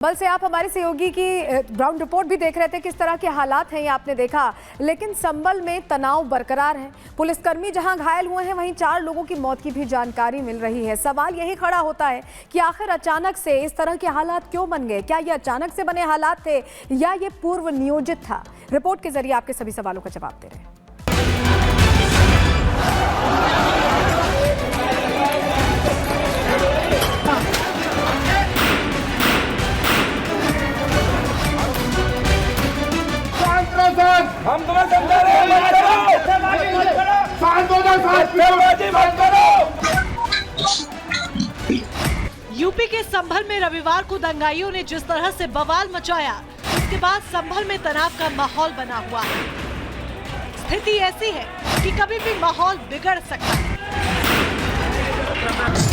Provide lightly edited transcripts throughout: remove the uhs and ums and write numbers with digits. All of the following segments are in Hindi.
बल से आप हमारे सहयोगी की ग्राउंड रिपोर्ट भी देख रहे थे, किस तरह के हालात हैं ये आपने देखा। लेकिन संभल में तनाव बरकरार है। पुलिसकर्मी जहां घायल हुए हैं वहीं 4 लोगों की मौत की भी जानकारी मिल रही है। सवाल यही खड़ा होता है कि आखिर अचानक से इस तरह के हालात क्यों बन गए? क्या ये अचानक से बने हालात थे या ये पूर्व नियोजित था? रिपोर्ट के जरिए आपके सभी सवालों का जवाब दे रहे हैं। हम तुम्हें समझा रहे हैं, मत करो। यूपी के संभल में रविवार को दंगाइयों ने जिस तरह से बवाल मचाया, उसके बाद संभल में तनाव का माहौल बना हुआ है। स्थिति ऐसी है कि कभी भी माहौल बिगड़ सकता है।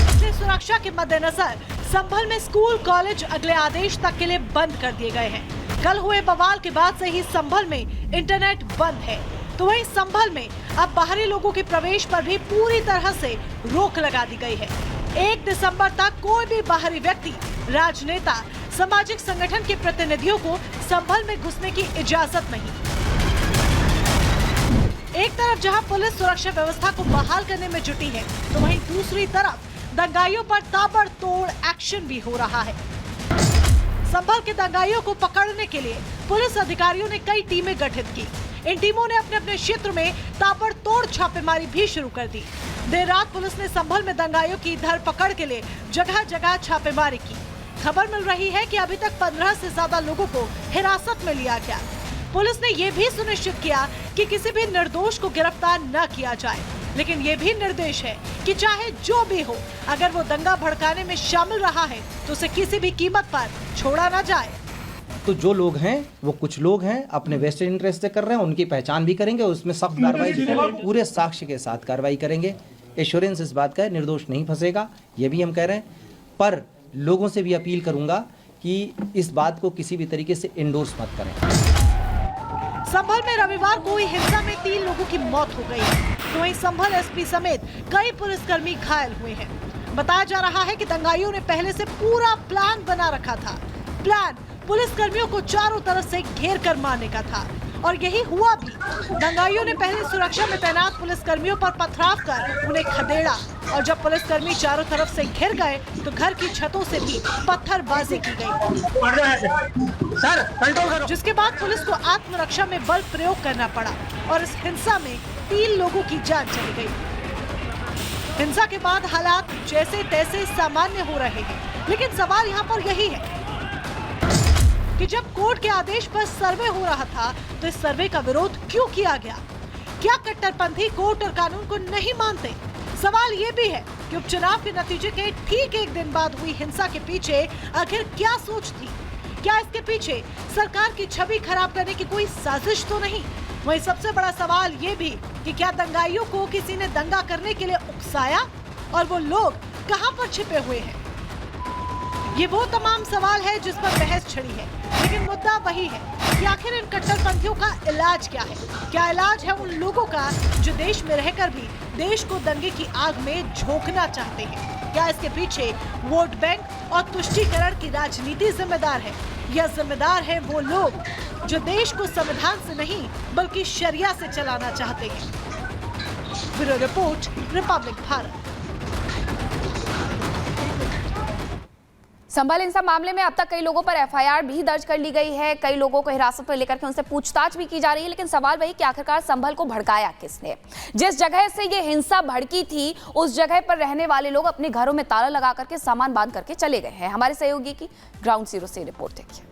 इसलिए सुरक्षा के मद्देनजर संभल में स्कूल, कॉलेज अगले आदेश तक के लिए बंद कर दिए गए हैं। कल हुए बवाल के बाद से ही संभल में इंटरनेट बंद है, तो वहीं संभल में अब बाहरी लोगों के प्रवेश पर भी पूरी तरह से रोक लगा दी गई है। 1 दिसंबर तक कोई भी बाहरी व्यक्ति, राजनेता, सामाजिक संगठन के प्रतिनिधियों को संभल में घुसने की इजाजत नहीं। एक तरफ जहां पुलिस सुरक्षा व्यवस्था को बहाल करने में जुटी है, तो वहीं दूसरी तरफ दंगाइयों पर ताबड़तोड़ एक्शन भी हो रहा है। संभल के दंगाइयों को पकड़ने के लिए पुलिस अधिकारियों ने कई टीमें गठित की। इन टीमों ने अपने अपने क्षेत्र में ताबड़तोड़ छापेमारी भी शुरू कर दी। देर रात पुलिस ने संभल में दंगाइयों की धरपकड़ के लिए जगह जगह छापेमारी की। खबर मिल रही है कि अभी तक 15 से ज्यादा लोगों को हिरासत में लिया गया। पुलिस ने ये भी सुनिश्चित किया कि किसी भी निर्दोष को गिरफ्तार न किया जाए, लेकिन ये भी निर्देश है कि चाहे जो भी हो, अगर वो दंगा भड़काने में शामिल रहा है तो उसे किसी भी कीमत पर छोड़ा न जाए। तो जो लोग हैं वो कुछ लोग हैं अपने वेस्टेड इंटरेस्ट से कर रहे हैं, उनकी पहचान भी करेंगे, उसमें सख्त कार्रवाई भी करेंगे, पूरे साक्ष्य के साथ कार्रवाई करेंगे। एश्योरेंस इस बात का है, निर्दोष नहीं फंसेगा, ये भी हम कह रहे हैं। पर लोगों से भी अपील करूंगा कि इस बात को किसी भी तरीके से इंडोर्स मत करें। संभल में रविवार को हुई हिंसा में 3 लोगों की मौत हो गई है, तो वहीं संभल एसपी समेत कई पुलिसकर्मी घायल हुए हैं। बताया जा रहा है कि दंगाइयों ने पहले से पूरा प्लान बना रखा था। प्लान पुलिसकर्मियों को चारों तरफ से घेर कर मारने का था, और यही हुआ भी। दंगाइयों ने पहले सुरक्षा में तैनात पुलिसकर्मियों पर पथराव कर उन्हें खदेड़ा, और जब पुलिसकर्मी चारों तरफ से घिर गए तो घर की छतों से भी पत्थरबाजी की गई, जिसके बाद पुलिस को आत्मरक्षा में बल प्रयोग करना पड़ा और इस हिंसा में 3 लोगों की जान चली गई। हिंसा के बाद हालात जैसे तैसे सामान्य हो रहे हैं, लेकिन सवाल यहाँ पर यही है कि जब कोर्ट के आदेश पर सर्वे हो रहा था तो इस सर्वे का विरोध क्यों किया गया? क्या कट्टरपंथी कोर्ट और कानून को नहीं मानते? सवाल ये भी है कि उपचुनाव के नतीजे के ठीक 1 दिन बाद हुई हिंसा के पीछे आखिर क्या सोच थी? क्या इसके पीछे सरकार की छवि खराब करने की कोई साजिश तो नहीं? वहीं सबसे बड़ा सवाल ये भी कि क्या दंगाइयों को किसी ने दंगा करने के लिए उकसाया और वो लोग कहां पर छिपे हुए हैं? ये वो तमाम सवाल है जिस पर बहस छिड़ी है, लेकिन मुद्दा वही है कि आखिर इन कट्टरपंथियों का इलाज क्या है? क्या इलाज है उन लोगों का जो देश में रहकर भी देश को दंगे की आग में झोंकना चाहते हैं? क्या इसके पीछे वोट बैंक और तुष्टीकरण की राजनीति जिम्मेदार है, या जिम्मेदार है वो लोग जो देश को संविधान से नहीं बल्कि शरिया से चलाना चाहते हैं? Bureau report, Republic Bharat. Sambhal हिंसा मामले में अब तक कई लोगों पर एफआईआर भी दर्ज कर ली गई है। कई लोगों को हिरासत में लेकर के उनसे पूछताछ भी की जा रही है, लेकिन सवाल वही कि आखिरकार संभल को भड़काया किसने? जिस जगह से ये हिंसा भड़की थी उस जगह पर रहने वाले लोग अपने घरों में ताला लगा करके सामान बांध करके चले गए हैं। हमारे सहयोगी की ग्राउंड जीरो से रिपोर्ट देखिए।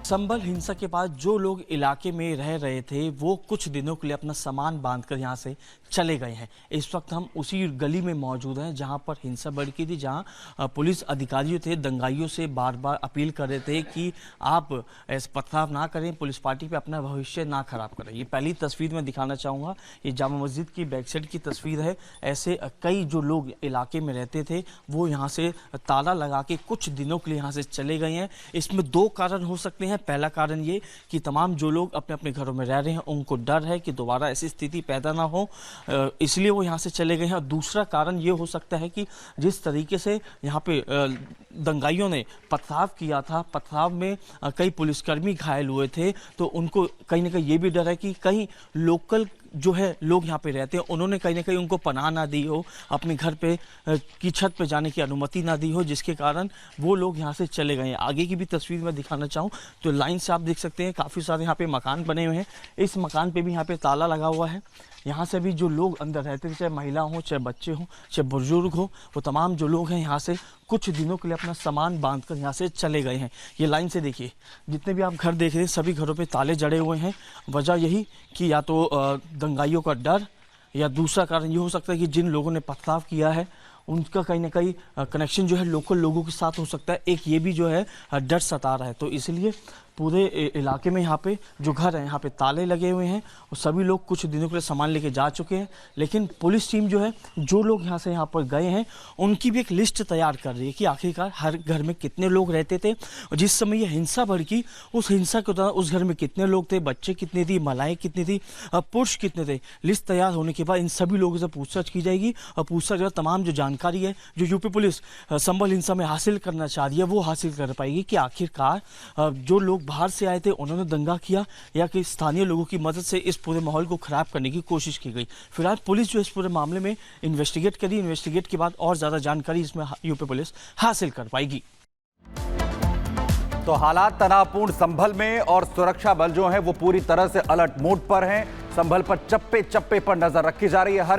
संभल हिंसा के बाद जो लोग इलाके में रह रहे थे वो कुछ दिनों के लिए अपना सामान बांधकर यहाँ से चले गए हैं। इस वक्त हम उसी गली में मौजूद हैं जहाँ पर हिंसा भड़की थी, जहाँ पुलिस अधिकारी थे दंगाइयों से बार बार अपील कर रहे थे कि आप ऐसे पथराव ना करें, पुलिस पार्टी पे अपना भविष्य ना खराब करें। ये पहली तस्वीर मैं दिखाना चाहूँगा, ये जामा मस्जिद की बैक साइड की तस्वीर है। ऐसे कई जो लोग इलाके में रहते थे वो यहाँ से ताला लगा के कुछ दिनों के लिए यहाँ से चले गए हैं। इसमें 2 कारण हो सकते हैं। हैं। पहला कारण ये कि तमाम जो लोग अपने अपने घरों में रह रहे हैं उनको डर है कि दोबारा ऐसी स्थिति पैदा ना हो, इसलिए वो यहाँ से चले गए हैं। और दूसरा कारण ये हो सकता है कि जिस तरीके से यहाँ पे दंगाइयों ने पथराव किया था, पथराव में कई पुलिसकर्मी घायल हुए थे, तो उनको कहीं ना कहीं ये भी डर है कि कहीं लोकल जो है लोग यहाँ पे रहते हैं उन्होंने कहीं ना कहीं उनको पनाह ना दी हो, अपने घर पे की छत पे जाने की अनुमति ना दी हो, जिसके कारण वो लोग यहाँ से चले गए हैं। आगे की भी तस्वीर मैं दिखाना चाहूँ तो लाइन से आप देख सकते हैं काफ़ी सारे यहाँ पे मकान बने हुए हैं। इस मकान पे भी यहाँ पे ताला लगा हुआ है। यहाँ से भी जो लोग अंदर रहते थे, चाहे महिला हो, चाहे बच्चे हों, चाहे बुजुर्ग हो, वो तमाम जो लोग हैं यहाँ से कुछ दिनों के लिए अपना सामान बांधकर यहाँ से चले गए हैं। ये लाइन से देखिए, जितने भी आप घर देख रहे हैं सभी घरों पे ताले जड़े हुए हैं। वजह यही कि या तो दंगाइयों का डर, या दूसरा कारण ये हो सकता है कि जिन लोगों ने पथराव किया है उनका कहीं ना कहीं कनेक्शन जो है लोकल लोगों के साथ हो सकता है। एक ये भी जो है डर सता रहा है। तो इसलिए पूरे इलाके में यहाँ पे जो घर हैं यहाँ पे ताले लगे हुए हैं और सभी लोग कुछ दिनों के लिए सामान लेके जा चुके हैं। लेकिन पुलिस टीम जो है जो लोग यहाँ से यहाँ पर गए हैं उनकी भी एक लिस्ट तैयार कर रही है कि आखिरकार हर घर में कितने लोग रहते थे और जिस समय ये हिंसा भड़की उस हिंसा के दौरान उस घर में कितने लोग थे, बच्चे कितने थी, महिलाएं कितनी थी, पुरुष कितने थे। लिस्ट तैयार होने के बाद इन सभी लोगों से पूछताछ की जाएगी और पूछताछ के बाद तमाम जो जानकारी है जो यूपी पुलिस संभल हिंसा में हासिल करना चाह रही है वो हासिल कर पाएगी कि आखिरकार जो लोग बाहर से आए थे उन्होंने दंगा किया या कि स्थानीय लोगों की मदद से इस पूरे माहौल को खराब करने की कोशिश की गई। फिलहाल पुलिस जो इस पूरे मामले में इन्वेस्टिगेट करी, इन्वेस्टिगेट के बाद और ज्यादा जानकारी इसमें यूपी पुलिस हासिल कर पाएगी। तो हालात तनावपूर्ण संभल में और सुरक्षा बल जो है वो पूरी तरह से अलर्ट मोड पर हैं। संभल पर चप्पे चप्पे पर नजर रखी जा रही है। हर